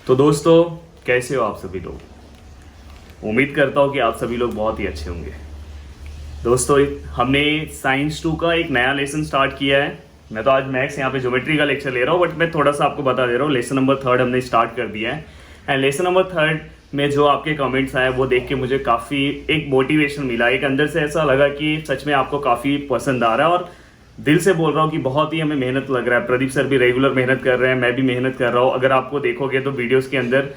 तो दोस्तों कैसे हो आप सभी लोग। उम्मीद करता हूँ कि आप सभी लोग बहुत ही अच्छे होंगे। दोस्तों हमने साइंस 2 का एक नया लेसन स्टार्ट किया है। मैं तो आज मैथ्स यहाँ पे ज्योमेट्री का लेक्चर ले रहा हूँ, बट मैं थोड़ा सा आपको बता दे रहा हूँ। लेसन नंबर 3 हमने स्टार्ट कर दिया है एंड लेसन नंबर 3 में जो आपके कमेंट्स आए वो देख के मुझे काफ़ी एक मोटिवेशन मिला। एक अंदर से ऐसा लगा कि सच में आपको काफ़ी पसंद आ रहा है और दिल से बोल रहा हूँ कि बहुत ही हमें मेहनत लग रहा है। प्रदीप सर भी रेगुलर मेहनत कर रहे हैं, मैं भी मेहनत कर रहा हूँ। अगर आपको देखोगे तो वीडियोस के अंदर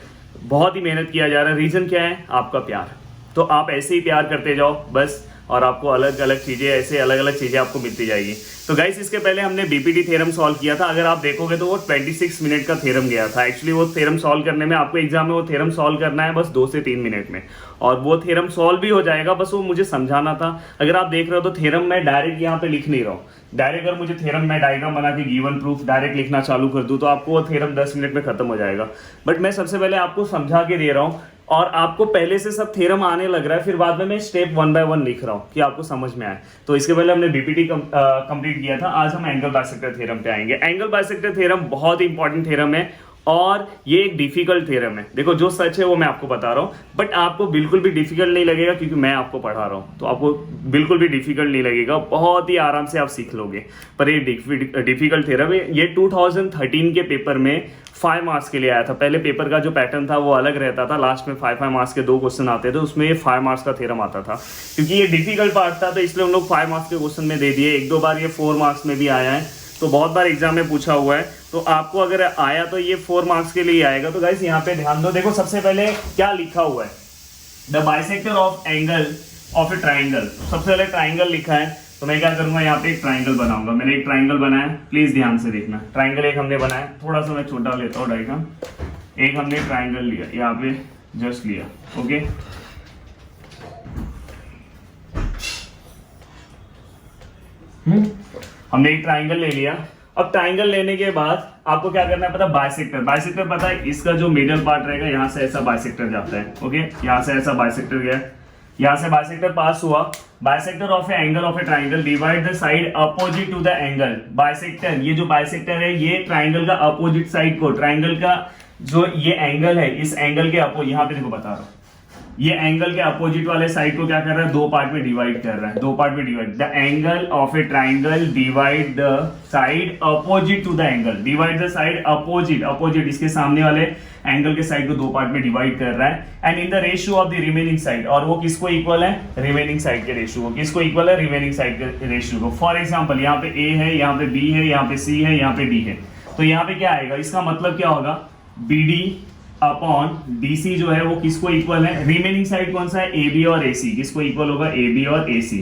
बहुत ही मेहनत किया जा रहा है। रीज़न क्या है? आपका प्यार। तो आप ऐसे ही प्यार करते जाओ बस, और आपको अलग अलग चीज़ें ऐसे अलग अलग चीज़ें आपको मिलती जाएगी। तो गाइस इसके पहले हमने बीपीटी थ्योरम सॉल्व किया था। अगर आप देखोगे तो वो 26 मिनट का थ्योरम गया था। एक्चुअली वो थ्योरम सॉल्व करने में आपको एग्जाम में वो थ्योरम सॉल्व करना है बस 2 से 3 मिनट में, और वो थ्योरम सॉल्व भी हो जाएगा। बस वो मुझे समझाना था। अगर आप देख रहे हो तो थ्योरम मैं डायरेक्ट यहाँ पे लिख नहीं रहा हूँ। डायरेक्ट अगर मुझे थ्योरम में डायग्राम बना के गिवन प्रूफ डायरेक्ट लिखना चालू कर दूँ तो आपको वो थ्योरम 10 मिनट में खत्म हो जाएगा। बट मैं सबसे पहले आपको समझा के दे रहा हूँ और आपको पहले से सब थ्योरम आने लग रहा है, फिर बाद में मैं स्टेप 1 बाय 1 लिख रहा हूँ कि आपको समझ में आए। तो इसके पहले हमने बीपीटी कंप्लीट किया था। आज हम एंगल बाइसेक्टर थ्योरम पे आएंगे। एंगल बाइसेक्टर थ्योरम बहुत ही इंपॉर्टेंट थ्योरम है और ये एक डिफिकल्ट थ्योरम है। देखो जो सच है वो मैं आपको बता रहा हूँ, बट आपको बिल्कुल भी डिफिकल्ट नहीं लगेगा क्योंकि मैं आपको पढ़ा रहा हूँ। तो आपको बिल्कुल भी डिफिकल्ट नहीं लगेगा, बहुत ही आराम से आप सीख लोगे। पर ये डिफिकल्ट थ्योरम है। ये 2013 के पेपर में 5 मार्क्स के लिए आया था। पहले पेपर का जो पैटर्न था वो अलग रहता था। लास्ट में 5 मार्क्स के 2 क्वेश्चन आते थे, उसमें ये 5 मार्क्स का थ्योरम आता था। क्योंकि ये डिफिकल्ट पार्ट था तो इसलिए हम लोग 5 मार्क्स के क्वेश्चन में दे दिए। 1-2 बार ये 4 मार्क्स में भी आया है, तो बहुत बार एग्जाम में पूछा हुआ है। तो आपको अगर आया तो ये 4 मार्क्स के लिए आएगा। तो गाइस यहाँ पे ध्यान दो। देखो सबसे पहले क्या लिखा हुआ है, the bisector of angle of a triangle. सबसे पहले ट्राइंगल लिखा है, तो मैं क्या करूंगा यहाँ पे एक ट्राइंगल बनाऊंगा। मैंने एक ट्राइंगल बनाया, प्लीज ध्यान से देखना। ट्राइंगल एक हमने बनाया, थोड़ा सा मैं छोटा लेता हूँ डायग्राम। एक हमने ट्राइंगल लिया, यहाँ पे जस्ट लिया, ओके। हमने एक ट्राइंगल ले लिया। अब ट्राइंगल लेने के बाद आपको क्या करना है पता है? बाइसेक्टर। बाइसेक्टर पता है, इसका जो मिडल पार्ट रहेगा यहाँ से ऐसा बाइसेक्टर जाता है, ओके। यहाँ से ऐसा बाइसेक्टर गया, यहाँ से बाइसेक्टर पास हुआ। Bisector of a angle of a triangle divide the side opposite to the angle. Bisector, ये जो बाइसेक्टर है ये ट्राइंगल का अपोजिट साइड को, ट्राइंगल का जो ये एंगल है इस एंगल के अपोजिट, यहाँ पे देखो बता रहा हूँ, ये एंगल के अपोजिट वाले साइड को क्या कर रहा है? 2 पार्ट में डिवाइड कर रहा है। 2 पार्ट में divide. The angle of a triangle divide the side opposite to the angle. Divide the side opposite, opposite इसके सामने वाले एंगल के साइड को 2 पार्ट में डिवाइड कर रहा है। And in the ratio of the remaining side, और वो किसको इक्वल है? रिमेनिंग साइड के रेशियो को। किसको इक्वल है? रिमेनिंग साइड के रेशियो को। फॉर एग्जाम्पल यहाँ पे ए है, यहाँ पे बी है, यहाँ पे सी है, यहाँ पे डी है। तो यहाँ पे क्या आएगा? इसका मतलब क्या होगा? बी डी अपॉन डीसी जो है वो किसको इक्वल है? रिमेनिंग साइड कौन सा है? ए बी और ए सी। किसको इक्वल होगा? ए बी और ए सी।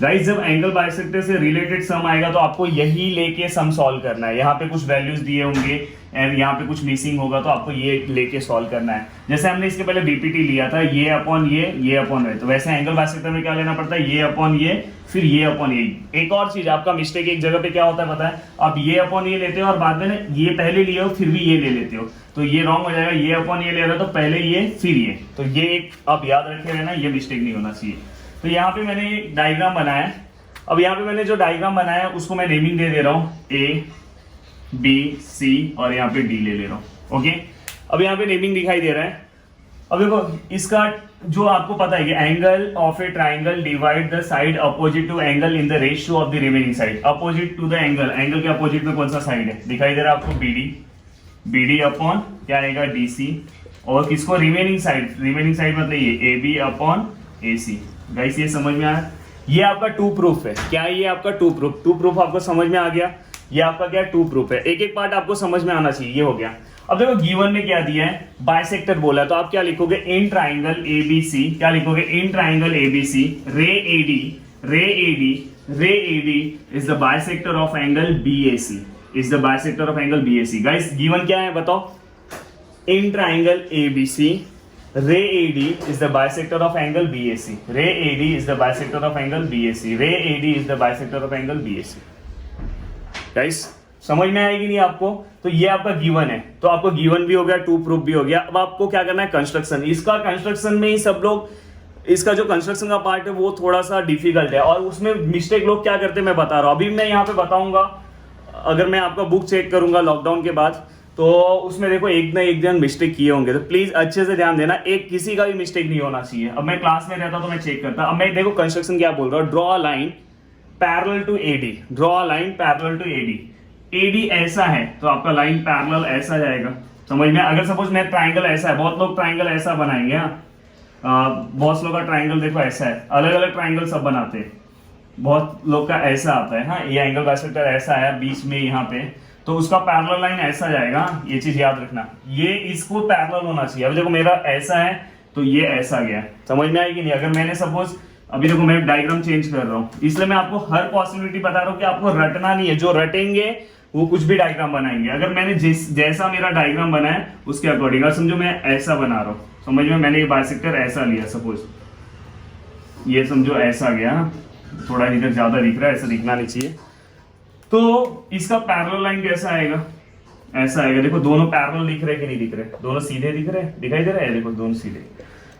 गाइस जब एंगल बाइसेक्टर से रिलेटेड सम आएगा तो आपको यही लेके सम सॉल्व करना है। यहाँ पे कुछ वैल्यूज दिए होंगे एंड यहाँ पे कुछ मिसिंग होगा तो आपको ये लेके सॉल्व करना है। जैसे हमने इसके पहले बीपीटी लिया था, ये अपॉन ये अपॉन ये। तो वैसे एंगल बाइसेक्टर में क्या लेना पड़ता है? ये अपॉन ये, फिर ये अपॉन ये। एक और चीज, आपका मिस्टेक एक जगह पे क्या होता है पता है? आप ये अपॉन ये लेते हो और बाद में ये पहले लिए हो फिर भी ये ले लेते हो, तो ये रॉन्ग हो जाएगा। ये अपॉन ये ले रहा तो पहले ये फिर ये, तो ये एक आप याद रखे रहना, ये मिस्टेक नहीं होना चाहिए। तो यहाँ पे मैंने एक डायग्राम बनाया। अब यहाँ पे मैंने जो डायग्राम बनाया उसको मैं नेमिंग दे दे रहा हूँ, ए बी सी, और यहाँ पे डी ले रहा हूँ, ओके। अब यहाँ पे नेमिंग दिखाई दे रहा है। अब देखो इसका जो आपको पता है कि angle of a triangle divide the side opposite to angle in the ratio of the remaining side. Opposite to the angle, angle के अपोजिट में कौन सा साइड है? दिखाई दे रहा है आपको? बी डी अपॉन क्या आएगा? D C. और किसको? Remaining side. रिमेनिंग साइड मतलब ये A B upon A C. Guys ये समझ में आया? ये आपका 2 प्रूफ है। क्या है ये आपका 2 प्रूफ? 2 प्रूफ आपको समझ में आ गया? ये आपका क्या 2 प्रूफ है। एक एक पार्ट आपको समझ में आना चाहिए। ये हो गया। अब देखो गिवन में क्या दिया है? बाइसेक्टर बोला, तो आप क्या लिखोगे? In triangle A B C. क्या लिखोगे? In triangle A B C ray A D is the bisector of angle B A C. Is the bisector of angle B A C. Guys given क्या है बताओ? In triangle A B C ray A D is the bisector of angle B A C. Ray A D is the bisector of angle B A C. Ray A D is the bisector of angle B A C. Guys समझ में आएगी नहीं आपको? तो ये आपका given है, तो आपको गिवन भी हो गया, 2 प्रूफ भी हो गया। अब आपको क्या करना है? कंस्ट्रक्शन। इसका कंस्ट्रक्शन में ही सब लोग, इसका जो कंस्ट्रक्शन का पार्ट है वो थोड़ा सा डिफिकल्ट है और उसमें मिस्टेक लोग क्या करते हैं मैं बता रहा हूं। अभी मैं यहाँ पे बताऊंगा, अगर मैं आपका बुक चेक करूंगा लॉकडाउन के बाद तो उसमें देखो एक ना एक जन मिस्टेक किए होंगे, तो प्लीज अच्छे से ध्यान देना, एक किसी का भी मिस्टेक नहीं होना चाहिए। अब मैं क्लास में रहता तो मैं चेक करता। अब मैं देखो कंस्ट्रक्शन क्या बोल रहा हूँ, draw line parallel to AD, draw line parallel to AD. AD ऐसा है तो आपका लाइन पैरेलल ऐसा जाएगा, समझ में। अगर सपोज मैं ट्राइंगल ऐसा है, बहुत लोग ट्राइंगल ऐसा बनाएंगे, बहुत लोग का ट्राइंगल देखो ऐसा है, अलग अलग ट्राइंगल सब बनाते हैं, बहुत लोग का ऐसा आता है। हाँ, ये एंगल बाइसेक्टर ऐसा है बीच में यहाँ पे, तो उसका पैरेलल लाइन ऐसा जाएगा, ये चीज याद रखना, ये इसको पैरेलल होना चाहिए। अब देखो मेरा ऐसा है तो ये ऐसा गया, समझ में आएगी नहीं। अगर मैंने सपोज अभी देखो मैं डायग्राम चेंज कर रहा हूँ, इसलिए मैं आपको हर पॉसिबिलिटी बता रहा हूँ कि आपको रटना नहीं है, जो रटेंगे वो कुछ भी डायग्राम बनाएंगे। अगर मैंने जैसा मेरा डायग्राम बना है उसके अकॉर्डिंग, और समझो मैं ऐसा बना रहा हूँ, समझ में, मैंने ये बाइसेक्टर ऐसा लिया, सपोज ये समझो ऐसा गया, थोड़ा इधर ज्यादा दिख रहा है, ऐसा दिखना नहीं चाहिए। तो इसका पैरेलल लाइन कैसा आएगा, ऐसा आएगा। देखो दोनों पैरेलल दिख रहे कि नहीं दिख रहे, दोनों सीधे दिख रहे, दिखाई दे रहा है, देखो दोनों सीधे।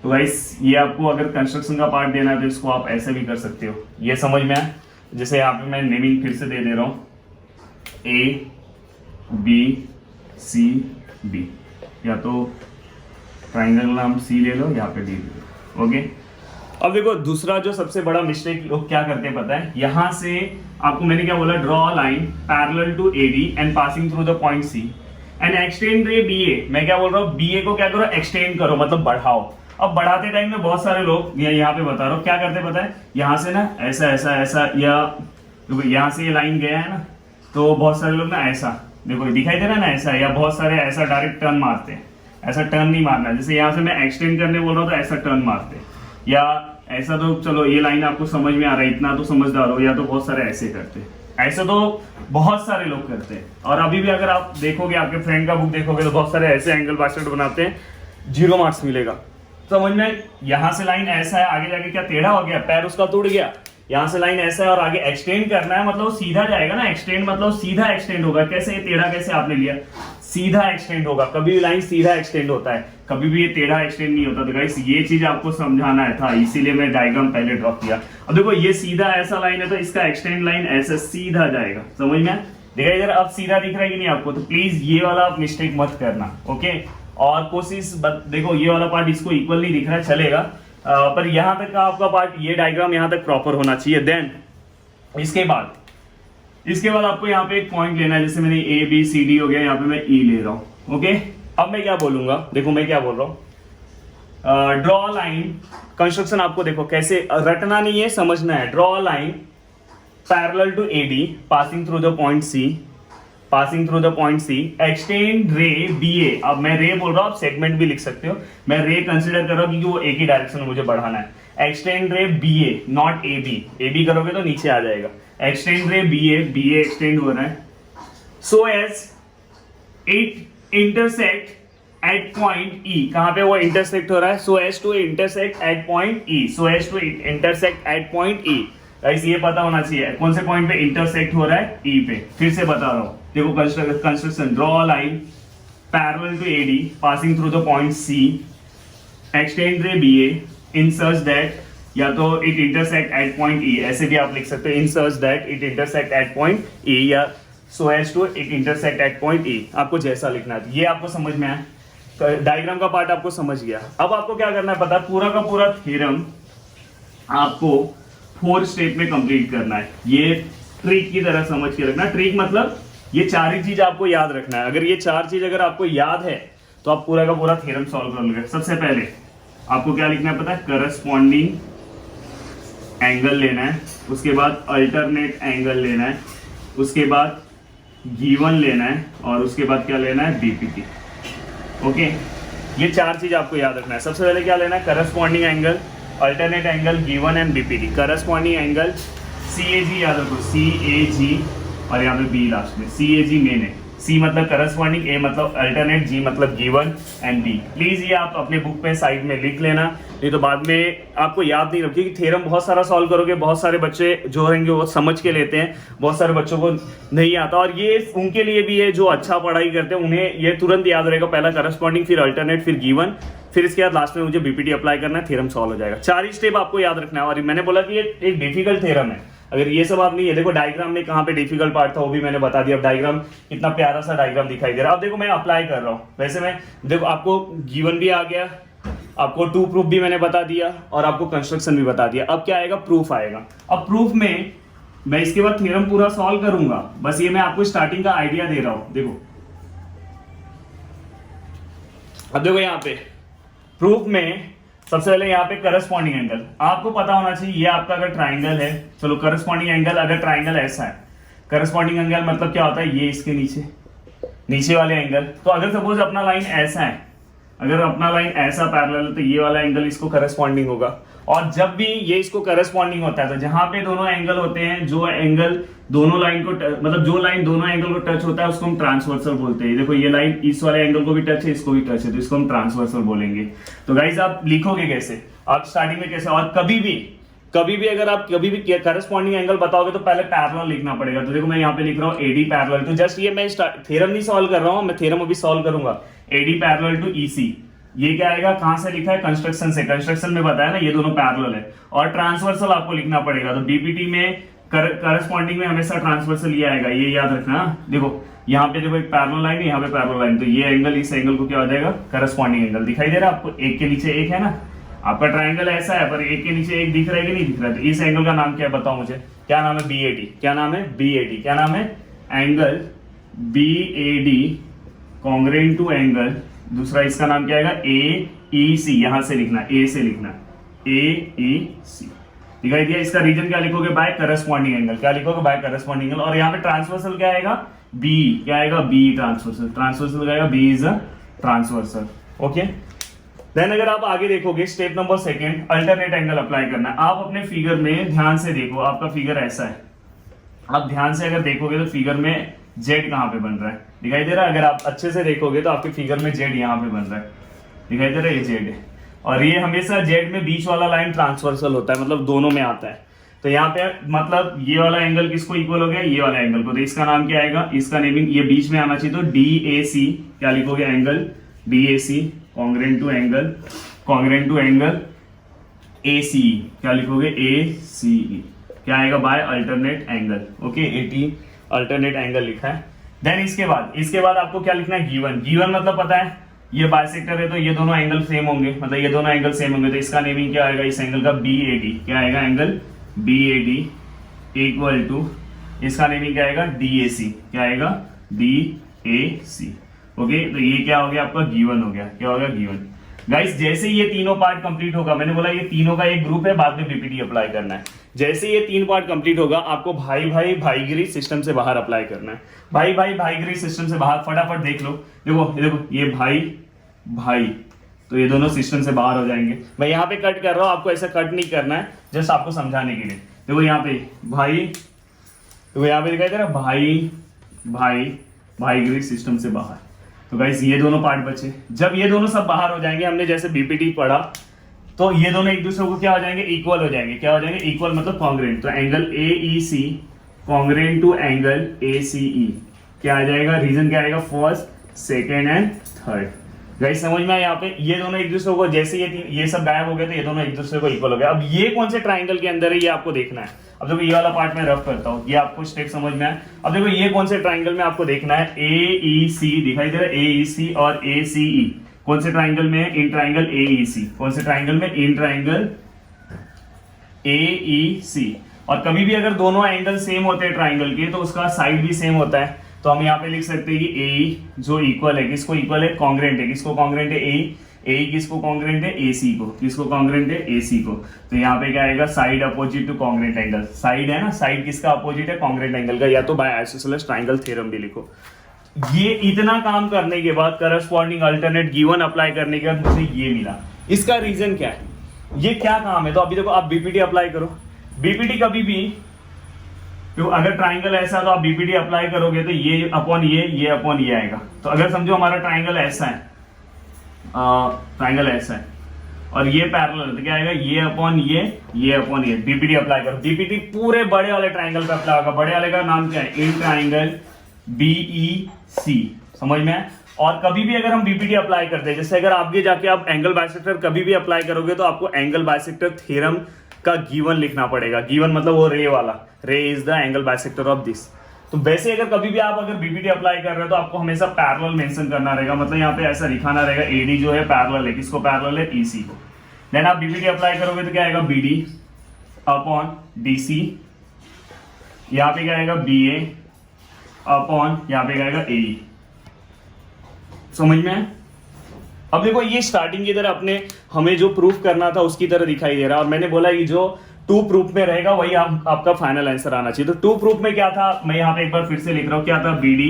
तो गाइस ये आपको अगर कंस्ट्रक्शन का पार्ट देना है तो इसको आप ऐसे भी कर सकते हो, ये समझ में आए। जैसे यहाँ पे मैं नेमिंग फिर से दे दे रहा हूँ, ए बी सी डी, या तो ट्राइंगल नाम सी ले लो, यहाँ पे डी ले लो, ओके। अब देखो दूसरा जो सबसे बड़ा मिस्टेक लोग क्या करते हैं पता है, यहां से आपको मैंने क्या बोला, draw line parallel to AD and passing through the point C and extend ray BA. मैं क्या बोल रहा हूँ, बीए को क्या करो, एक्सटेंड करो, मतलब बढ़ाओ। अब बढ़ाते टाइम में बहुत सारे लोग, यहाँ पे बता रहा हूँ क्या करते पता है, यहाँ से ना ऐसा ऐसा ऐसा, या यहाँ से ये लाइन गया है ना, तो बहुत सारे लोग ना ऐसा, देखो दिखाई दे रहा है ना ऐसा, या बहुत सारे ऐसा डायरेक्ट टर्न मारते हैं। ऐसा टर्न नहीं मारना, जैसे यहाँ से मैं एक्सटेंड करने बोल रहा हूँ तो ऐसा टर्न मारते हैं, या ऐसा। तो चलो ये लाइन आपको समझ में आ रहा है, इतना तो समझदार हो। या तो बहुत सारे ऐसे करते हैं, ऐसे तो बहुत सारे लोग करते हैं। और अभी भी अगर आप देखोगे, आपके फ्रेंड का बुक देखोगे तो बहुत सारे ऐसे एंगल बाइसेक्टर बनाते हैं, 0 मार्क्स मिलेगा, समझ में। यहाँ से लाइन ऐसा है, आगे जाके क्या टेढ़ा हो गया, पैर उसका टूट गया। यहाँ से लाइन ऐसा है और आगे एक्सटेंड करना है, मतलब सीधा जाएगा ना, एक्सटेंड मतलब सीधा एक्सटेंड होगा। कैसे, ये टेढ़ा कैसे आपने लिया, सीधा एक्सटेंड होगा। कभी भी लाइन सीधा एक्सटेंड होता है, कभी भी ये टेढ़ा एक्सटेंड नहीं होता। तो गाइस ये चीज आपको समझाना है था, इसीलिए मैं डायग्राम पहले ड्रॉ किया। अब देखो ये सीधा ऐसा लाइन है तो इसका एक्सटेंड लाइन ऐसे सीधा जाएगा, समझ में। देखा इधर अब सीधा दिख रहा है कि नहीं आपको, तो प्लीज ये वाला आप मिस्टेक मत करना, ओके। और कोशिश देखो ये वाला पार्ट इसको इक्वल नहीं दिख रहा है, चलेगा, पर यहाँ तक का आपका पार्ट, ये डायग्राम यहाँ तक प्रॉपर होना चाहिए। देन इसके बाद आपको यहाँ पे एक पॉइंट लेना है, जैसे मैंने ए बी सी डी हो गया, यहाँ पे मैं ई ले रहा हूँ, ओके। अब मैं क्या बोलूंगा, देखो मैं क्या बोल रहा हूँ, ड्रॉ लाइन कंस्ट्रक्शन। आपको देखो कैसे रटना नहीं है, समझना है। Draw line parallel to AD passing through the point C, passing through the point C, extend ray B A. अब मैं रे बोल रहा हूँ, आप सेगमेंट भी लिख सकते हो, मैं रे कंसिडर कर रहा हूँ क्योंकि वो एक ही डायरेक्शन में मुझे बढ़ाना है। Extend ray B A, not A B, A B करोगे तो नीचे आ जाएगा। एक्सटेंड रे बी ए एक्सटेंड हो रहा है, so as it intersect at point E. कहां पे वो इंटरसेक्ट हो रहा है, so as to intersect at point E, so as to intersect at point E. Guys ये पता होना चाहिए कौन से पॉइंट पे इंटरसेक्ट हो रहा है, ई पे। फिर से बता रहा हूं, देखो construction, draw line parallel to AD passing through the point C, extend ray B A in such that, या तो it intersect at point E, ऐसे भी आप लिख सकते हो, in such that it intersect at point E, या so as to it intersect at point E. आपको जैसा लिखना है, ये आपको समझ में आया, डायग्राम का पार्ट आपको समझ गया। अब आपको क्या करना है पता है, पूरा का पूरा थ्योरम आपको 4 स्टेप में कंप्लीट करना है। ये ट्रिक की तरह समझ के रखना। ट्रिक मतलब ये 4 ही चीज आपको याद रखना है। अगर ये 4 चीज अगर आपको याद है तो आप पूरा का पूरा थ्योरम सॉल्व कर लोगे। सबसे पहले आपको क्या लिखना है पता है, करस्पॉन्डिंग एंगल लेना है, उसके बाद अल्टरनेट एंगल लेना है, उसके बाद गिवन लेना है, और उसके बाद क्या लेना है, बीपीटी, ओके। ये 4 चीज आपको याद रखना है। सबसे पहले क्या लेना है, corresponding angle, alternate angle, given and BPT. Corresponding angle CAG याद रखो, CAG, और यहाँ पे B लास्ट में, CAG मेन है। C मतलब करस्पॉन्डिंग, A मतलब अल्टरनेट, G मतलब गिवन एंड B। प्लीज ये आप अपने बुक पे साइड में लिख लेना, नहीं तो बाद में आपको याद नहीं रखेगी। थ्योरम बहुत सारा सॉल्व करोगे, बहुत सारे बच्चे जो रहेंगे वो समझ के लेते हैं, बहुत सारे बच्चों को नहीं आता। और ये उनके लिए भी है जो अच्छा पढ़ाई करते हैं, उन्हें ये तुरंत याद रहेगा, पहला करस्पॉन्डिंग, फिर अल्टरनेट, फिर गिवन, फिर इसके बाद लास्ट में मुझे बीपीटी अप्लाई करना है, थ्योरम सॉल्व हो जाएगा। 4 ही स्टेप आपको याद रखना है। और मैंने बोला कि ये एक डिफिकल्ट थ्योरम है, अगर ये सब आप नहीं है, देखो डायग्राम में कहाँ पे डिफिकल्ट पार्ट था वो भी मैंने बता दिया। अब डायग्राम कितना प्यारा सा डायग्राम दिखाई दे रहा है। अब देखो मैं अप्लाई कर रहा हूँ, वैसे मैं देखो आपको गिवन भी आ गया, आपको टू प्रूफ भी मैंने बता दिया और आपको कंस्ट्रक्शन भी बता दिया। अब क्या आएगा, प्रूफ आएगा। अब प्रूफ में मैं इसके बाद थ्योरम पूरा सॉल्व करूंगा, बस ये मैं आपको स्टार्टिंग का आइडिया दे रहा हूं। देखो अब देखो यहाँ पे प्रूफ में सबसे पहले यहाँ पे करस्पॉन्डिंग एंगल आपको पता होना चाहिए। ये आपका अगर ट्राइंगल है, चलो करस्पॉन्डिंग एंगल, अगर ट्राइंगल ऐसा है, करस्पॉन्डिंग एंगल मतलब क्या होता है, ये इसके नीचे वाले एंगल। तो अगर सपोज अपना लाइन ऐसा है, अगर अपना लाइन ऐसा पैरेलल है तो ये वाला एंगल इसको करस्पॉन्डिंग होगा। और जब भी ये इसको करस्पॉन्डिंग होता है तो जहां पे दोनों एंगल होते हैं, जो एंगल दोनों लाइन को मतलब जो लाइन दोनों एंगल को टच होता है उसको हम ट्रांसवर्सल बोलते हैं। देखो ये लाइन इस वाले एंगल को भी टच है, इसको भी टच है, तो इसको हम ट्रांसवर्सल बोलेंगे। तो गाइस आप लिखोगे कैसे, आप स्टार्टिंग में कैसे, और कभी भी अगर आप कभी भी करस्पॉन्डिंग एंगल बताओगे तो पहले पैरेलल लिखना पड़ेगा। तो देखो मैं यहाँ पे लिख रहा हूँ एडी पैरेलल टू, जस्ट ये मैं थ्योरम नहीं सॉल्व कर रहा हूँ, मैं थ्योरम अभी सॉल्व करूंगा। एडी पैरेलल टू ईसी, ये क्या आएगा, कहां से लिखा है, कंस्ट्रक्शन से। कंस्ट्रक्शन में बताया ना ये दोनों पैरेलल है। और ट्रांसवर्सल आपको लिखना पड़ेगा, तो डीपीटी में करस्पॉन्डिंग में हमेशा ट्रांसवर्सल ये आएगा, ये याद रखना। देखो यहाँ पे देखो एक पैरेलल लाइन है, यहाँ पे पैरेलल लाइन, तो ये एंगल इस एंगल को क्या हो जाएगा, करस्पॉन्डिंग एंगल। दिखाई दे रहा है आपको, एक के नीचे एक है ना, आपका ट्राइंगल ऐसा है पर एक के नीचे एक दिख रहा है कि नहीं दिख रहा है। तो इस एंगल का नाम क्या है बताओ मुझे, क्या नाम है, बीएडी। क्या नाम है, बीएडी। क्या नाम है, angle BAD congruent to angle. दूसरा इसका नाम क्या आएगा, ए ई सी, यहां से लिखना, ए से लिखना, ए ई सी। दिखाई दिया। इसका रीजन क्या लिखोगे, बाय करस्पॉन्डिंग एंगल। क्या लिखोगे, बाय करस्पॉन्डिंग एंगल। और यहाँ पे ट्रांसवर्सल क्या आएगा, बी। क्या आएगा, बी ट्रांसवर्सल। ट्रांसवर्सल क्या आएगा, B is a transversal. Okay, then अगर आप आगे देखोगे step number second, alternate angle apply करना है। आप अपने फिगर में ध्यान से देखो, आपका फिगर ऐसा है, आप ध्यान से अगर देखोगे तो फिगर में जेड कहां पे बन रहा है, दिखाई दे रहा है। अगर आप अच्छे से देखोगे तो आपके फिगर में जेड यहाँ पे बन रहा है, दिखाई दे रहा है, ये जेड है। और ये हमेशा जेड में बीच वाला लाइन ट्रांसवर्सल होता है, मतलब दोनों में आता है। तो यहाँ पे मतलब ये वाला एंगल किसको इक्वल हो गया, ये वाला एंगल को। तो इसका नाम क्या आएगा, इसका नेमिंग ये बीच में आना चाहिए, तो डी ए सी। क्या लिखोगे, angle D A C congruent to angle A C. क्या लिखोगे, ए सी ई। क्या आएगा, by alternate angle. Okay, at alternate angle लिखा है। देन इसके बाद आपको क्या लिखना है, गिवन। गिवन मतलब पता है, ये बाइसेक्टर है तो ये दोनों एंगल सेम होंगे, मतलब ये दोनों एंगल सेम होंगे। तो इसका नेमिंग क्या आएगा, इस एंगल का बी ए डी। क्या आएगा, angle B A D equal to, इसका नेमिंग क्या आएगा, डी ए सी। क्या आएगा, डी ए सी। ओके, तो ये क्या हो गया, आपका गिवन हो गया। क्या हो गया, गिवन। गाइस जैसे ये तीनों पार्ट कंप्लीट होगा, मैंने बोला ये तीनों का एक ग्रुप है, बाद में बीपीटी अप्लाई करना है। जैसे ये तीन पार्ट कंप्लीट होगा, आपको भाईगिरी सिस्टम से बाहर अप्लाई करना है। भाईगिरी सिस्टम से बाहर फटाफट देख लो। देखो ये भाई, तो ये दोनों सिस्टम से बाहर हो जाएंगे। मैं यहाँ पे कट कर रहा हूँ, आपको ऐसा कट नहीं करना है, जस्ट आपको समझाने के लिए। देखो यहाँ पे भाई, देखो यहाँ पे दिखाई दे रहा है, भाईगिरी सिस्टम से बाहर। तो गाइस ये दोनों पार्ट बचे। जब ये दोनों सब बाहर हो जाएंगे, हमने जैसे बीपीटी पढ़ा, तो ये दोनों एक दूसरे को क्या हो जाएंगे, इक्वल हो जाएंगे। क्या हो जाएंगे, इक्वल मतलब कॉन्ग्रेंट। तो angle A E C congruent to angle A C E क्या आ जाएगा, रीजन क्या आएगा, first second and third. Guys समझ में आया, यहाँ पे ये दोनों एक दूसरे को, जैसे ये सब गायब हो गए तो ये दोनों एक दूसरे को इक्वल हो गया। अब ये कौन से ट्राइंगल के अंदर है, ये आपको देखना है। अब देखो ये वाला पार्ट मैं रफ करता हूँ, ये आपको स्टेप समझ में आया। अब देखो ये कौन से ट्राइंगल में आपको देखना है, ए ई सी दिखाई दे रहा है, ए ई सी और ए सी ई कौन से ट्राइंगल में है, इन ट्राइंगल ए ई सी। कौन से ट्राइंगल में, इन ट्राइंगल ए ई सी। और कभी भी अगर दोनों एंगल सेम होते हैं ट्राइंगल के, तो उसका साइड भी सेम होता है। तो हम यहाँ पे लिख सकते हैं कि ए जो इक्वल है, किसको इक्वल है, कॉन्ग्रेंट है। किसको कॉन्ग्रेंट है, ए किसको कॉन्ग्रेंट है, ए सी को। किसको कॉन्ग्रेंट है, ए सी को। तो यहाँ पे क्या आएगा, side opposite to congruent angle. Side है ना, साइड किसका अपोजिट है, कॉन्ग्रेंट एंगल का। या तो बाय आइसोसेलेस ट्राइंगल थ्योरम भी लिखो। ये इतना काम करने के बाद, करस्पॉन्डिंग अल्टरनेट गिवन अप्लाई करने के बाद मुझे ये मिला। इसका रीजन क्या है, ये क्या काम है। तो अभी देखो, आप बीपीटी अप्लाई करो। बीपीटी कभी भी, तो अगर ट्राइंगल ऐसा, तो आप बीपीटी अप्लाई करोगे तो ये अपॉन ये अपॉन ये आएगा। तो अगर समझो हमारा ट्राइंगल ऐसा है, ट्राइंगल ऐसा है और ये पैरेलल, तो क्या आएगा, ये अपॉन ये। बीपीटी अप्लाई करो। बीपीटी पूरे बड़े वाले ट्राइंगल पे अप्लाई होगा। बड़े वाले का नाम क्या है, इन ट्राइंगल BEC। समझ में है। और कभी भी अगर हम बीपीटी अप्लाई करते हैं, जैसे अगर आगे जाके आप एंगल बाइसेक्टर कभी भी अप्लाई करोगे, तो आपको एंगल बाइसेक्टर थ्योरम का गिवन लिखना पड़ेगा। गिवन मतलब वो रे वाला, रे is the angle bisector of this. तो वैसे अगर कभी भी आप अगर बीपीटी अप्लाई कर रहे हो तो आपको हमेशा पैरेलल मेंशन करना रहेगा, मतलब यहाँ पे ऐसा लिखाना रहेगा एडी जो है पैरेलल है, किसको पैरेलल है, ईसी को। देन आप बीपीटी अप्लाई करोगे तो क्या आएगा, बीडी अपॉन डीसी, यहाँ पे क्या आएगा, बीए अपॉन यहाँ पे क्या आएगा, एई। समझ में है? अब देखो ये स्टार्टिंग की तरह अपने हमें जो प्रूफ करना था उसकी तरह दिखाई दे रहा है, और मैंने बोला कि जो टू प्रूफ में रहेगा वही आपका फाइनल आंसर आना चाहिए। तो टू प्रूफ में क्या था, मैं यहाँ पे एक बार फिर से लिख रहा हूँ, क्या था, B D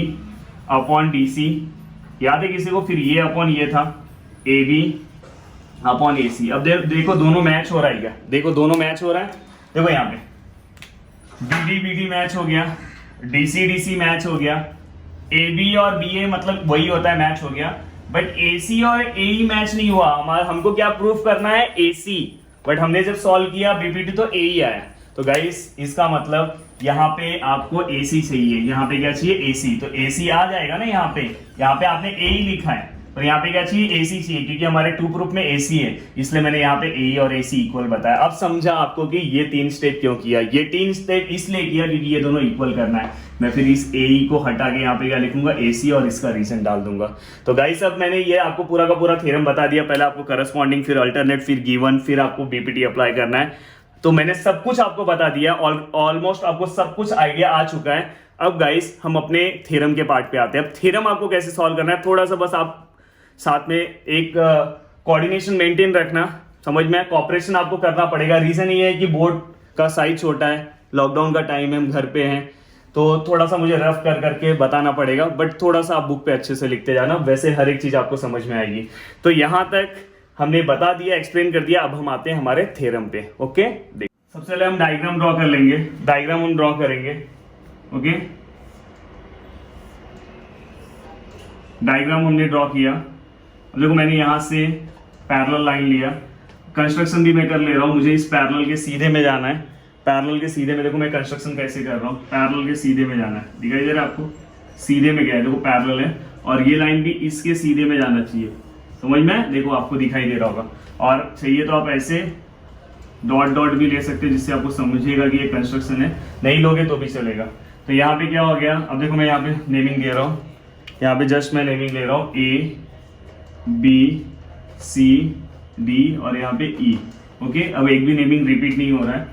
upon D C, याद है किसी को, फिर ये अपॉन ये था ए बी अपॉन ए सी। अब देखो दोनों मैच हो रहा है क्या, देखो दोनों मैच हो रहा है, देखो यहाँ पे बी डी मैच हो गया, डी सी मैच हो गया, ए बी और बी ए मतलब वही होता है, मैच हो गया। बट ए सी और ए ई मैच नहीं हुआ, हमको क्या प्रूफ करना है, ए सी, बट हमने जब सॉल्व किया बीपीटी तो ए ही आया। तो गाइस इसका मतलब यहाँ पे आपको एसी चाहिए, यहाँ पे क्या चाहिए, एसी। तो एसी आ जाएगा ना, यहाँ पे आपने ए ही लिखा है, तो यहाँ पे क्या चाहिए, एसी चाहिए, क्योंकि हमारे टू प्रूफ में एसी है, इसलिए मैंने यहाँ पे ए और एसी इक्वल बताया। अब समझा आपको कि ये 3 स्टेप क्यों किया, ये 3 स्टेप इसलिए किया क्योंकि ये दोनों इक्वल करना है। मैं फिर इस ए को हटा के यहाँ पे क्या लिखूंगा, एसी, और इसका रीजन डाल दूंगा। तो गाइस अब मैंने ये आपको पूरा का पूरा थ्योरम बता दिया, पहले आपको करस्पॉन्डिंग, फिर अल्टरनेट, फिर गिवन, फिर आपको बीपीटी अप्लाई करना है। तो मैंने सब कुछ आपको बता दिया, ऑलमोस्ट आपको सब कुछ आइडिया आ चुका है। अब गाइस हम अपने थ्योरम के पार्ट पे आते हैं। अब थ्योरम आपको कैसे सॉल्व करना है, थोड़ा सा बस आप साथ में एक कोऑर्डिनेशन मेंटेन रखना, समझ में, कॉपरेशन आपको करना पड़ेगा। रीजन ये है कि बोर्ड का साइज छोटा है, लॉकडाउन का टाइम है, हम घर पे हैं, तो थोड़ा सा मुझे रफ करके बताना पड़ेगा, बट थोड़ा सा आप बुक पे अच्छे से लिखते जाना, वैसे हर एक चीज आपको समझ में आएगी। तो यहां तक हमने बता दिया, एक्सप्लेन कर दिया। अब हम आते हैं हमारे थ्योरम पे। ओके, सबसे पहले हम डायग्राम ड्रॉ कर लेंगे, डायग्राम हम ड्रॉ करेंगे। ओके, डायग्राम हमने ड्रॉ किया। देखो मैंने यहां से पैरेलल लाइन लिया, कंस्ट्रक्शन भी मैं कर ले रहा हूं, मुझे इस पैरेलल के सीधे में जाना है। पैरेलल के सीधे में देखो मैं कंस्ट्रक्शन कैसे कर रहा हूं, पैरेलल के सीधे में जाना है, दिखाई दे रहा है आपको, सीधे में गया है, देखो पैरेलल है, और ये लाइन भी इसके सीधे में जाना चाहिए, समझ में, देखो आपको दिखाई दे रहा होगा। और चाहिए तो आप ऐसे डॉट डॉट भी ले सकते हैं, जिससे आपको समझिएगा कि ये कंस्ट्रक्शन है, नहीं लोगे तो भी चलेगा। तो यहाँ पे क्या हो गया, अब देखो मैं यहाँ पे नेमिंग दे रहा हूँ, यहाँ पे जस्ट मैं नेमिंग ले रहा हूँ, ए बी सी डी और यहाँ पे ई। ओके, अब एक भी नेमिंग रिपीट नहीं हो रहा है,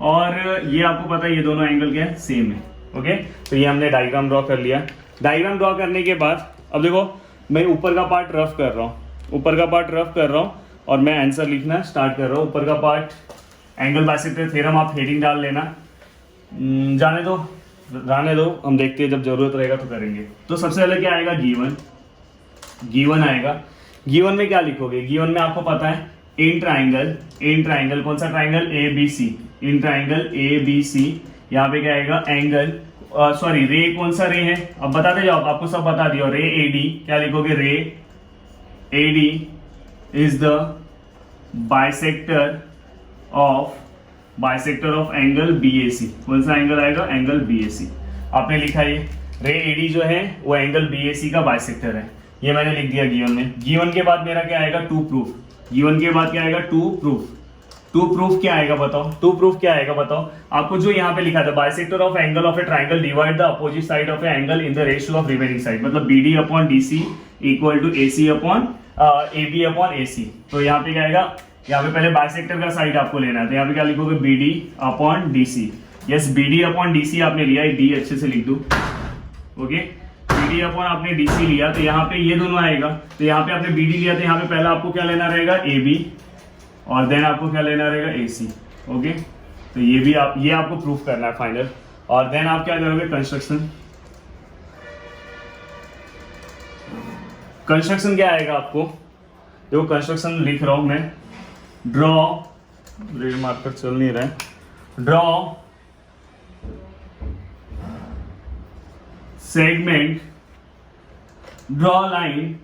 और ये आपको पता है ये दोनों एंगल क्या है, सेम है। ओके, तो ये हमने डायग्राम ड्रॉ कर लिया। डायग्राम ड्रॉ करने के बाद अब देखो मैं ऊपर का पार्ट रफ कर रहा हूँ, ऊपर का पार्ट रफ कर रहा हूँ, और मैं आंसर लिखना स्टार्ट कर रहा हूँ। ऊपर का पार्ट एंगल बाइसेक्टर थ्योरम, आप हेडिंग डाल लेना, रहने दो, हम देखते हैं, जब जरूरत रहेगा तो करेंगे। तो सबसे पहले क्या आएगा, गिवन आएगा। गिवन में क्या लिखोगे, गिवन में आपको पता है इन ट्राइंगल, कौन सा triangle, A B C, in triangle A B C, यहाँ पे क्या आएगा, एंगल, सॉरी रे, कौन सा रे है, अब बताते जाओ, आपको सब बता दिया। रे ए डी, क्या लिखोगे, ray A D is the bisector of angle B A C. कौन सा एंगल आएगा, एंगल बी ए सी। आपने लिखा ये रे ए डी जो है वो एंगल बी ए सी का बाइसेक्टर है, ये मैंने लिख दिया गिवन में। गिवन के बाद मेरा क्या आएगा, टू प्रूफ। गिवन के बाद क्या आएगा, टू प्रूफ। टू प्रूफ क्या आएगा बताओ, टू प्रूफ क्या आएगा बताओ। आपको जो यहाँ पे लिखा था, bisector of angle of a triangle divide the opposite side of a angle in the ratio of remaining side, मतलब B D upon D C equal to A C upon A B upon A C. तो यहाँ पे क्या आएगा, यहाँ पे पहले bisector का साइड आपको लेना है, तो यहाँ पे क्या लिखोगे, B D upon D C. Yes, B D upon D C आपने लिया, डी अच्छे से लिख दो। ओके, बी डी अपॉन आपने डी सी लिया, तो यहाँ पे ये दोनों आएगा। तो यहाँ पे आपने बी डी लिया, तो यहाँ पे पहला आपको क्या लेना रहेगा, ए बी, और देन आपको क्या लेना रहेगा, ए सी। ओके, तो ये भी ये आपको प्रूफ करना है फाइनल। और देन आप क्या करोगे, कंस्ट्रक्शन क्या आएगा आपको, देखो कंस्ट्रक्शन लिख रहा हूं मैं, ड्रॉ, रे मार्कर चल नहीं रहा है, draw segment, draw line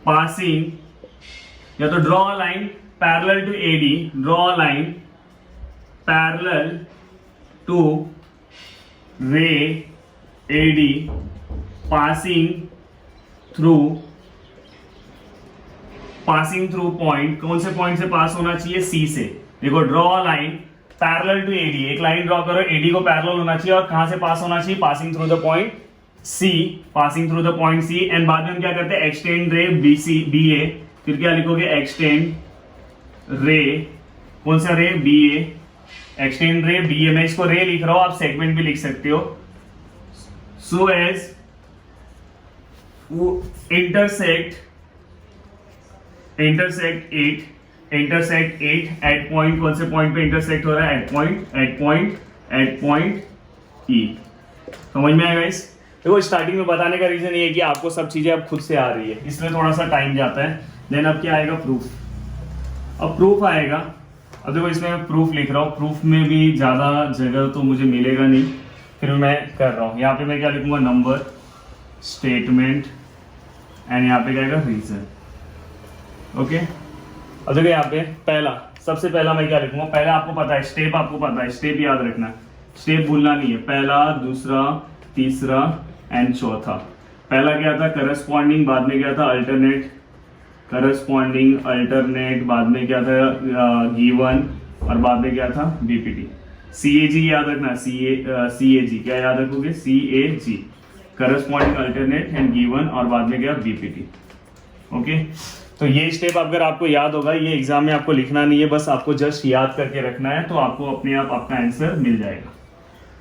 passing, या तो draw line parallel to AD, draw line parallel to ray AD passing through passing through point, कौन से पॉइंट से पास होना चाहिए, सी से। देखो draw a line parallel to AD, एक लाइन ड्रॉ करो, एडी को पैरेलल होना चाहिए और कहां से पास होना चाहिए, passing through the point C, passing through the point C. And बाद में हम क्या करते हैं, एक्सटेंड रे बीसी बीए, फिर क्या लिखोगे, एक्सटेंड रे, कौन सा रे, बीए, एक्सटेंड रे बीए। मैं इसको रे लिख रहा हूं, आप सेगमेंट भी लिख सकते हो। So as intersect at at point, कौन से पॉइंट पे इंटरसेक्ट हो रहा है, एट पॉइंट ई। समझ में आएगा इस। देखो स्टार्टिंग में बताने का रीजन ये है कि आपको सब चीजें अब खुद से आ रही है, इसलिए थोड़ा सा टाइम जाता है। देन अब क्या आएगा, प्रूफ। अब प्रूफ आएगा। अब देखो इसमें मैं प्रूफ लिख रहा हूँ, प्रूफ में भी ज्यादा जगह तो मुझे मिलेगा नहीं, फिर मैं कर रहा हूँ। यहाँ पे मैं क्या लिखूंगा, नंबर, स्टेटमेंट एंड यहाँ पे क्या आएगा, रीजन। ओके, अब देखो यहाँ पे सबसे पहला मैं क्या लिखूंगा, पहला आपको पता है स्टेप, आपको पता है स्टेप, याद रखना, स्टेप भूलना नहीं है। पहला, दूसरा, तीसरा एंड चौथा। पहला क्या था, करस्पॉन्डिंग, बाद में क्या था, अल्टरनेट, करस्पॉन्डिंग, अल्टरनेट, बाद में क्या था, गिवन, और बाद में क्या था, बीपीटी। सीएजी याद रखना, सीएजी क्या याद रखोगे, CAG, corresponding, alternate and given, और बाद में क्या, बीपीटी। ओके, तो ये स्टेप अगर आपको याद होगा, ये एग्जाम में आपको लिखना नहीं है, बस आपको जस्ट याद करके रखना है, तो आपको अपने आप आपका आंसर मिल जाएगा।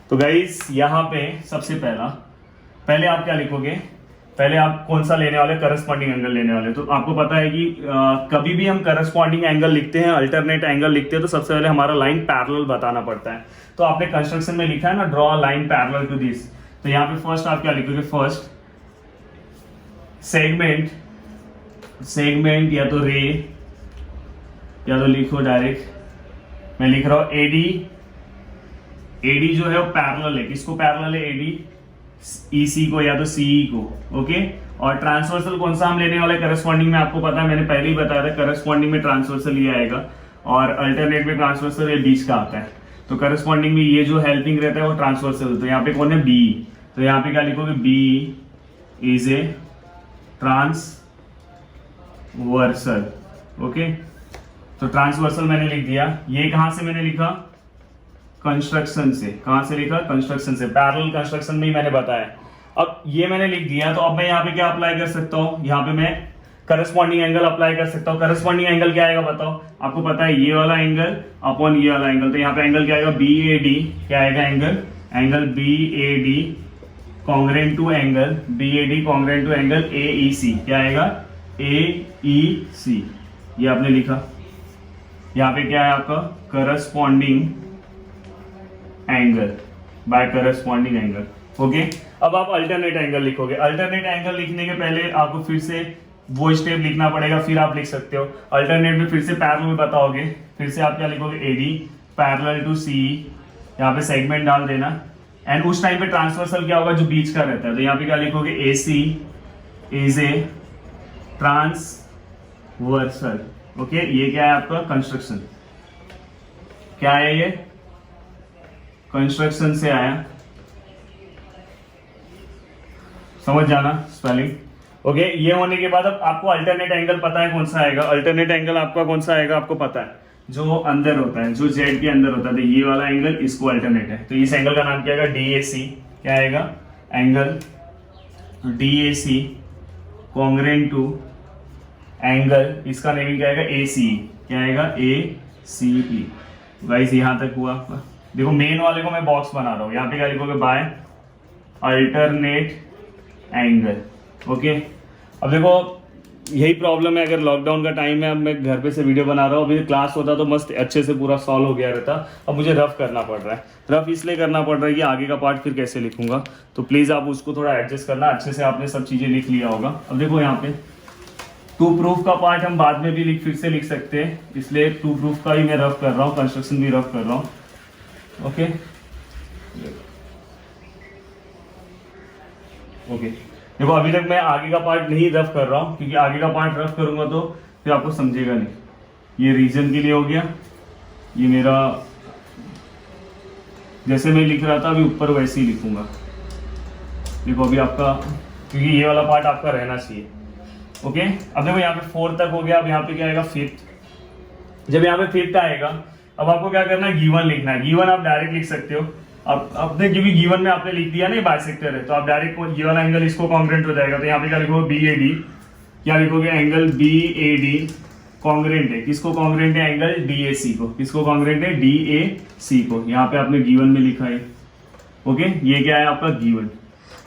तो गाइस यहाँ पे सबसे पहले आप क्या लिखोगे, पहले आप कौन सा लेने वाले, करस्पॉन्डिंग एंगल लेने वाले। तो आपको पता है कि कभी भी हम करस्पॉन्डिंग एंगल लिखते हैं, अल्टरनेट एंगल लिखते हैं, तो सबसे पहले हमारा लाइन पैरेलल बताना पड़ता है। तो आपने कंस्ट्रक्शन में लिखा है ना, draw a line parallel to this. तो यहाँ पे फर्स्ट आप क्या लिखोगे, फर्स्ट सेगमेंट या तो रे, या तो लिखो डायरेक्ट, मैं लिख रहा हूं एडी जो है वो पैरेलल है, किसको पैरेलल है, एडी ईसी को या तो सीई को। ओके, और ट्रांसवर्सल कौन सा हम लेने वाले करस्पॉन्डिंग में, आपको पता है, मैंने पहले ही बताया था, करस्पॉन्डिंग में ट्रांसवर्सल ये आएगा और अल्टरनेट में ट्रांसवर्सल ये बीच का आता है। तो करस्पॉन्डिंग में ये जो हेल्पिंग रहता है वो ट्रांसवर्सल। तो यहाँ पे कौन है, बी। तो यहाँ पे क्या लिखोगे, B is a transversal. Okay, तो ट्रांसवर्सल मैंने लिख दिया। ये कहां से मैंने लिखा, कंस्ट्रक्शन से। कहां से लिखा, कंस्ट्रक्शन से, पैरेलल कंस्ट्रक्शन में ही मैंने बताया। अब ये मैंने लिख दिया, तो अब मैं यहाँ पे क्या अप्लाई कर सकता हूँ, यहाँ पे मैं करस्पॉन्डिंग एंगल अप्लाई कर सकता हूँ। करस्पॉन्डिंग एंगल क्या आएगा बताओ, आपको पता है, ये वाला एंगल अपॉन ये वाला एंगल। तो यहाँ पे एंगल क्या आएगा, BAD, क्या आएगा angle BAD congruent to angle BAD congruent to angle AEC, क्या आएगा, AEC। ये आपने लिखा। यहाँ पे क्या है आपका, corresponding angle by corresponding angle. Okay, अब आप अल्टरनेट एंगल लिखोगे। अल्टरनेट एंगल लिखने के पहले आपको फिर से वो स्टेप लिखना पड़ेगा, फिर आप लिख सकते हो। अल्टरनेट में फिर से पैरेलल में बताओगे, फिर से आप क्या लिखोगे, AD पैरेलल टू CE, यहाँ पे सेगमेंट डाल देना। एंड उस टाइम पे ट्रांसवर्सल क्या होगा, जो बीच का रहता है। तो यहाँ पे क्या लिखोगे, AC is a transversal. Okay, ये क्या है आपका, कंस्ट्रक्शन। क्या है ये, कंस्ट्रक्शन से आया, समझ जाना स्पेलिंग। ओके, ये होने के बाद अब आपको अल्टरनेट एंगल पता है कौन सा आएगा। अल्टरनेट एंगल आपका कौन सा आएगा, आपको पता है, जो अंदर होता है, जो जेड के अंदर होता है। तो ये वाला एंगल इसको अल्टरनेट है। तो इस एंगल का नाम क्या आएगा, DAC। क्या आएगा, angle DAC congruent to angle, इसका नेमिंग क्या आएगा, ACE। क्या आएगा, ACE। गाइस यहां तक हुआ आपका। देखो मेन वाले को मैं बॉक्स बना रहा हूं, यहाँ पे क्या लिखोगे, बाय अल्टरनेट एंगल। ओके, अब देखो यही प्रॉब्लम है, अगर लॉकडाउन का टाइम है, अब मैं घर पे से वीडियो बना रहा हूँ। अभी क्लास होता तो मस्त अच्छे से पूरा सॉल्व हो गया रहता। अब मुझे रफ करना पड़ रहा है। रफ इसलिए करना पड़ रहा है कि आगे का पार्ट फिर कैसे लिखूंगा, तो प्लीज़ आप उसको थोड़ा एडजस्ट करना। अच्छे से आपने सब चीज़ें लिख लिया होगा। अब देखो यहाँ पे टू प्रूफ का पार्ट हम बाद में भी फिर से लिख सकते हैं, इसलिए टू प्रूफ का ही मैं रफ कर रहा हूँ, कंस्ट्रक्शन भी रफ कर रहा हूँ। ओके ओके, देखो अभी तक मैं आगे का पार्ट नहीं रफ कर रहा हूँ, क्योंकि आगे का पार्ट रफ करूंगा तो फिर आपको समझेगा नहीं। ये रीजन के लिए हो गया, ये मेरा जैसे मैं लिख रहा था अभी ऊपर वैसे ही लिखूंगा। देखो अभी आपका, क्योंकि ये वाला पार्ट आपका रहना चाहिए। ओके, अब देखो यहाँ पे 4 तक हो गया, अब यहाँ पे क्या आएगा 5th। जब यहाँ पे 5th आएगा, अब आपको क्या करना है, गिवन लिखना है। गिवन आप डायरेक्ट लिख सकते हो, अब अपने क्योंकि गिवन में आपने लिख दिया ना बाइसेक्टर है, तो आप डायरेक्ट ये वाला एंगल इसको कॉन्ग्रेंट हो जाएगा। तो यहाँ पे क्या लिखोगे, बी ए डी, क्या लिखोगे, angle B A D congruent है, किसको कॉन्ग्रेंट है, एंगल डी ए सी को, किसको कॉन्ग्रेंट है, डी ए सी को। यहाँ पे आपने गिवन में लिखा है। ओके, ये क्या है आपका गिवन।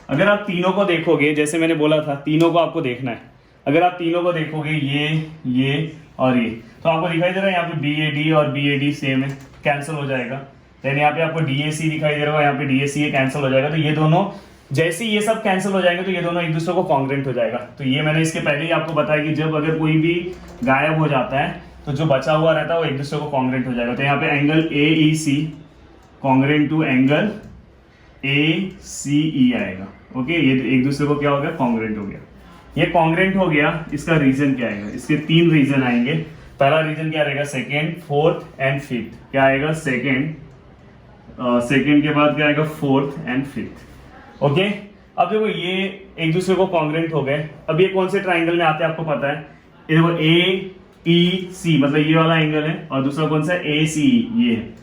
अगर आप तीनों को देखोगे, जैसे मैंने बोला था तीनों को आपको देखना है, अगर आप तीनों को देखोगे ये और ये, तो आपको दिखाई दे रहा है यहाँ पे बी ए डी और बी ए डी सेम है, कैंसिल हो जाएगा। देन यहाँ पे आपको डी ए सी दिखाई दे रहा है, यहाँ पे डी ए सी है, कैंसिल हो जाएगा। तो ये दोनों जैसे ये सब कैंसिल हो जाएंगे तो ये दोनों एक दूसरे को कॉन्ग्रेंट हो जाएगा। तो ये मैंने इसके पहले ही आपको बताया कि जब अगर कोई भी गायब हो जाता है तो जो बचा हुआ रहता है वो एक दूसरे को कॉन्ग्रेंट हो जाएगा। तो यहाँ पे angle A E C congruent to angle A C E आएगा। ओके, ये एक दूसरे को क्या हो गया, कॉन्ग्रेंट हो गया। ये कॉन्ग्रेंट हो गया, इसका रीजन क्या आएगा, इसके 3 रीजन आएंगे। पहला रीजन क्या रहेगा, 2nd, 4th एंड 5th। क्या आएगा, सेकेंड के बाद क्या आएगा, 4th एंड 5th। ओके, अब देखो ये एक दूसरे को कॉन्ग्रेंट हो गए। अब ये कौन से ट्राइंगल में आते हैं आपको पता है, ये देखो ए ई सी, मतलब ये वाला एंगल है, और दूसरा कौन सा है, ए सी ई, ये है।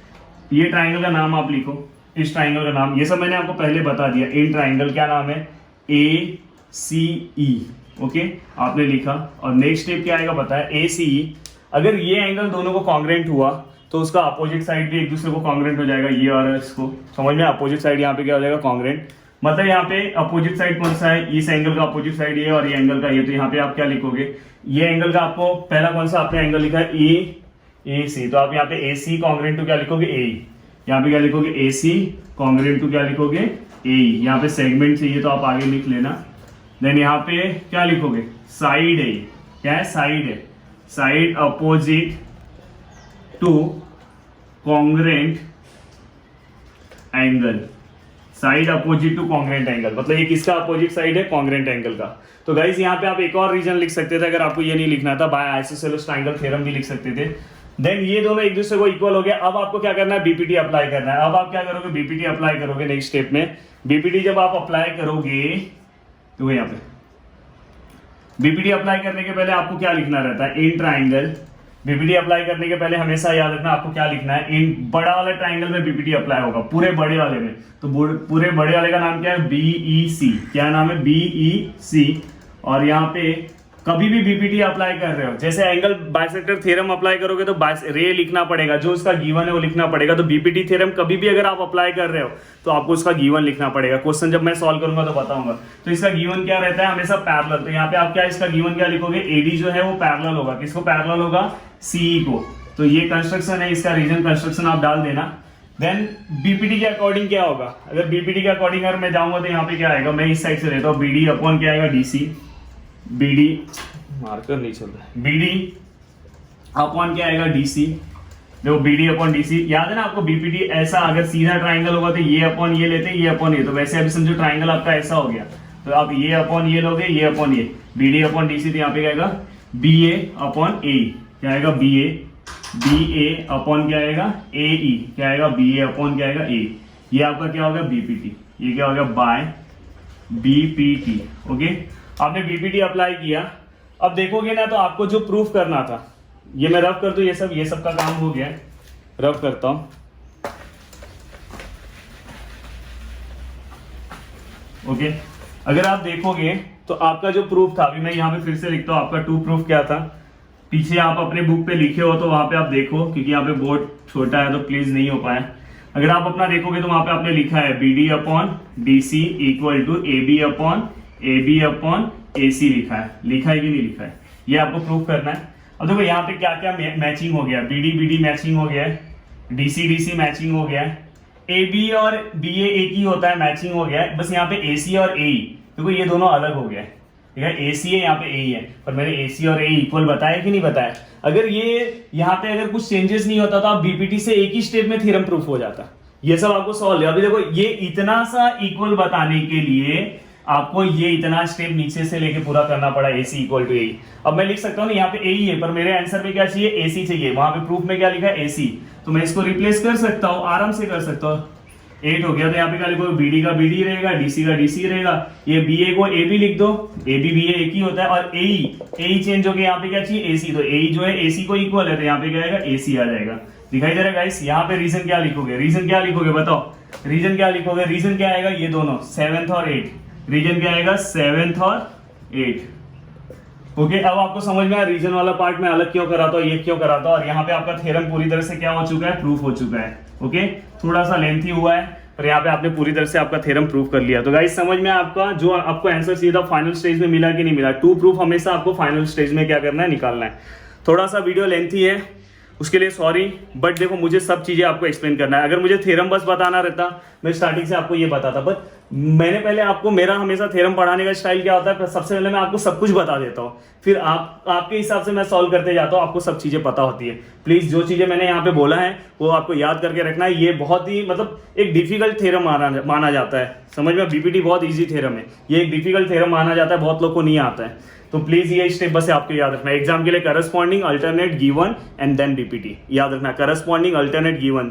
ये ट्राइंगल का नाम आप लिखो, इस ट्राइंगल का नाम, ये सब मैंने आपको पहले बता दिया। इन ट्राइंगल क्या नाम है, ए सी ई। ओके, आपने लिखा, और नेक्स्ट स्टेप क्या आएगा पता है, ए सी ई। अगर ये एंगल दोनों को कॉन्ग्रेंट हुआ तो उसका अपोजिट साइड भी एक दूसरे को कॉन्ग्रेंट हो जाएगा, ये और इसको समझ में, अपोजिट साइड यहाँ पे क्या हो जाएगा, कॉन्ग्रेंट। मतलब यहाँ पे अपोजिट साइड कौन सा है, इस एंगल का अपोजिट साइड ये और ये एंगल का ये। तो यहाँ पे आप क्या लिखोगे, ये एंगल का आपको पहला कौन सा आपने एंगल लिखा है, ए सी, तो आप यहाँ पे ए सी कॉन्ग्रेंट टू क्या लिखोगे, ए। यहाँ पे क्या लिखोगे, ए सी कॉन्ग्रेंट टू क्या लिखोगे, ए। यहाँ पे सेगमेंट चाहिए तो आप आगे लिख लेना। देन यहाँ पे क्या लिखोगे, साइड है, क्या है, साइड है, side opposite to congruent angle, side opposite to congruent angle, मतलब ये किसका अपोजिट साइड है, कॉन्ग्रेंट एंगल का। तो गाइस यहाँ पे आप एक और रीजन लिख सकते थे, अगर आपको ये नहीं लिखना था, बाय आइसोसेलेस ट्रायंगल थ्योरम भी लिख सकते थे। देन ये दोनों एक दूसरे को इक्वल हो गया। अब आपको क्या करना है, बीपीटी अप्लाई करना है। अब आप क्या करोगे, बीपीटी अप्लाई करोगे नेक्स्ट स्टेप में। बीपीटी जब आप अप्लाई करोगे तो यहाँ पे बीपीटी अप्लाई करने के पहले आपको क्या लिखना रहता है, इन ट्राइंगल। बीपीटी अप्लाई करने के पहले हमेशा याद रखना आपको क्या लिखना है, इन बड़ा वाले ट्राइंगल में बीपीटी अप्लाई होगा, पूरे बड़े वाले में। तो पूरे बड़े वाले का नाम क्या है, बीईसी। क्या नाम है, बीईसी। और यहाँ पे कभी भी बीपीटी अप्लाई कर रहे हो, जैसे एंगल बाइसेक्टर थ्योरम अप्लाई करोगे तो रे लिखना पड़ेगा, जो उसका गिवन है वो लिखना पड़ेगा। तो बीपीटी थ्योरम कभी भी अगर आप अप्लाई कर रहे हो तो आपको उसका गिवन लिखना पड़ेगा। क्वेश्चन जब मैं सॉल्व करूंगा तो बताऊंगा। तो इसका गिवन क्या रहता है, हमेशा पैरेलल। तो यहाँ पे आप क्या इसका गिवन क्या लिखोगे, एडी जो है वो पैरेलल होगा, किसको पैरेलल होगा, सीई को। तो ये कंस्ट्रक्शन है, इसका रीजन कंस्ट्रक्शन आप डाल देना। देन बीपीटी के अकॉर्डिंग क्या होगा, अगर बीपीटी के अकॉर्डिंग अगर मैं जाऊंगा तो यहाँ पे क्या आएगा, मैं इस साइड से लेता हूँ, बीडी अपॉन क्या आएगा, डीसी। बीडी मार्कर नहीं चल रहा है, बीडी अपॉन क्या आएगा, डीसी। देखो बीडी अपॉन डीसी याद है ना आपको। बीपीटी ऐसा अगर सीधा ट्राइंगल होगा तो ये अपॉन ये लेते, ये अपॉन ये। तो वैसे अभी समझो ट्राइंगल आपका ऐसा हो गया, तो आप ये अपॉन ये लोगे, ये अपॉन ये, बीडी अपॉन डीसी। तो यहाँ पे क्या आएगा, बी ए अपॉन ए। क्या आएगा, बी ए अपॉन क्या आएगा, ए ई। क्या आएगा, बी ए अपॉन क्या आएगा, ए। ये आपका क्या होगा, बीपीटी। ये क्या होगा, बाय बीपीटी। ओके, आपने बीपीटी अप्लाई किया। अब देखोगे ना तो आपको जो प्रूफ करना था, ये मैं रफ कर दूं, ये सब का काम हो गया, रफ करता हूं। ओके, अगर आप देखोगे तो आपका जो प्रूफ था, अभी मैं यहां पे फिर से लिखता हूं, आपका 2 प्रूफ क्या था। पीछे आप अपने बुक पे लिखे हो तो वहां पे आप देखो, क्योंकि यहाँ पे बोर्ड छोटा है तो प्लीज नहीं हो पाया। अगर आप अपना देखोगे तो वहां पे आपने लिखा है BD upon DC equal to A B upon A C. लिखा है कि नहीं लिखा है, ये आपको प्रूफ करना है। अब देखो यहाँ पे क्या क्या मैचिंग हो गया, बीडी मैचिंग हो गया है, डीसी मैचिंग हो गया है, ए बी और बी ए एक ही होता है, मैचिंग हो गया है। बस यहाँ पे ए सी और ए ई, देखो ये दोनों अलग हो गया है, ठीक है। ए सी है, यहाँ पे ए ई है, पर मैंने ए सी और ए इक्वल बताया कि नहीं बताया। अगर ये यहाँ पे अगर कुछ चेंजेस नहीं होता तो आप बीपीटी से एक ही स्टेप में थ्योरम प्रूफ हो जाता। ये सब आपको सॉल्व है। अभी देखो ये इतना सा इक्वल बताने के लिए आपको ये इतना स्टेप नीचे से लेके पूरा करना पड़ा, ए सी इक्वल टू ए। अब मैं लिख सकता हूँ ना, यहाँ पे ए ही है, पर मेरे आंसर में क्या चाहिए, ए सी चाहिए। वहां पे प्रूफ में क्या लिखा है, ए सी। तो मैं इसको रिप्लेस कर सकता हूँ, आराम से कर सकता हूँ। 8 हो गया, तो यहाँ पे क्या लिखोगे, BD का BD रहेगा, DC का DC रहेगा, ये BA को AB लिख दो, AB BA एक ही होता है, और AE चेंज हो गया, यहाँ पे क्या चाहिए AC, तो AE जो है AC को इक्वल है, तो यहाँ पे क्या आएगा AC आ जाएगा। दिखाई दे रहा है गाइस? यहाँ पे रीजन क्या लिखोगे, रीजन क्या लिखोगे बताओ, रीजन क्या लिखोगे, रीजन क्या आएगा, ये दोनों 7th और 8, रीजन क्या आएगा 7th और 8। ओके, अब आपको समझ में आया रीजन वाला पार्ट में अलग क्यों कराता हूँ, ये क्यों कराता हूँ, और यहाँ पे आपका थ्योरम पूरी तरह से क्या हो चुका है, प्रूफ हो चुका है। ओके, थोड़ा सा लेंथी हुआ है, पर यहाँ पे आपने पूरी तरह से आपका थ्योरम प्रूफ कर लिया। तो गाइस समझ में आपका जो आपको आंसर सीधा फाइनल स्टेज में मिला कि नहीं मिला, टू प्रूफ हमेशा आपको फाइनल स्टेज में क्या करना है, निकालना है। थोड़ा सा वीडियो लेंथी है, उसके लिए सॉरी, बट देखो मुझे सब चीजें आपको एक्सप्लेन करना है। अगर मुझे थ्योरम बस बताना रहता, मैं स्टार्टिंग से आपको ये बताता, बट मैंने पहले आपको, मेरा हमेशा थ्योरम पढ़ाने का स्टाइल क्या होता है, सबसे पहले मैं आपको सब कुछ बता देता हूँ, फिर आपके हिसाब से मैं सॉल्व करते जाता हूँ, आपको सब चीजें पता होती है। प्लीज जो चीजें मैंने यहाँ पे बोला है वो आपको याद करके रखना है। ये बहुत ही मतलब एक डिफिकल्ट थ्योरम माना जाता है, समझ में, बीपीटी बहुत ईजी थ्योरम है, ये एक डिफिकल्ट थ्योरम माना जाता है, बहुत लोग को नहीं आता है। तो प्लीज ये स्टेप बस आपको याद रखना है। एग्जाम के लिए corresponding, alternate, given and then BPT याद रखना। करस्पॉन्डिंग, अल्टरनेट, गिवन,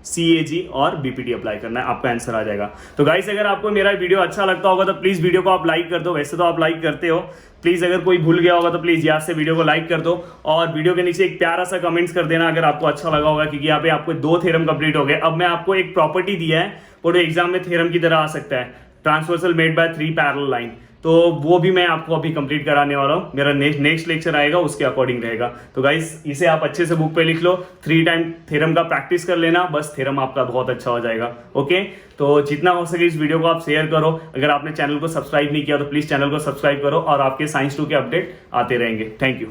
CAG और बीपीटी अप्लाई करना है, आपका आंसर आ जाएगा। तो गाइस अगर आपको मेरा वीडियो अच्छा लगता होगा तो प्लीज वीडियो को आप लाइक कर दो, वैसे तो आप लाइक करते हो, प्लीज अगर कोई भूल गया होगा तो प्लीज याद से वीडियो को लाइक कर दो, और वीडियो के नीचे एक प्यारा सा कमेंट्स कर देना अगर आपको अच्छा लगा होगा, क्योंकि यहाँ पे आपको 2 थ्योरम कंप्लीट हो गए। अब मैं आपको एक प्रॉपर्टी दिया है वो एग्जाम में थ्योरम की तरह आ सकता है, transversal made by 3 parallel line, तो वो भी मैं आपको अभी कंप्लीट कराने वाला हूँ। मेरा नेक्स्ट लेक्चर आएगा, उसके अकॉर्डिंग रहेगा। तो गाइस इसे आप अच्छे से बुक पे लिख लो, 3 टाइम थ्योरम का प्रैक्टिस कर लेना, बस थ्योरम आपका बहुत अच्छा हो जाएगा। ओके, तो जितना हो सके इस वीडियो को आप शेयर करो। अगर आपने चैनल को सब्सक्राइब नहीं किया तो प्लीज चैनल को सब्सक्राइब करो, और आपके साइंस 2 के अपडेट आते रहेंगे। Thank you.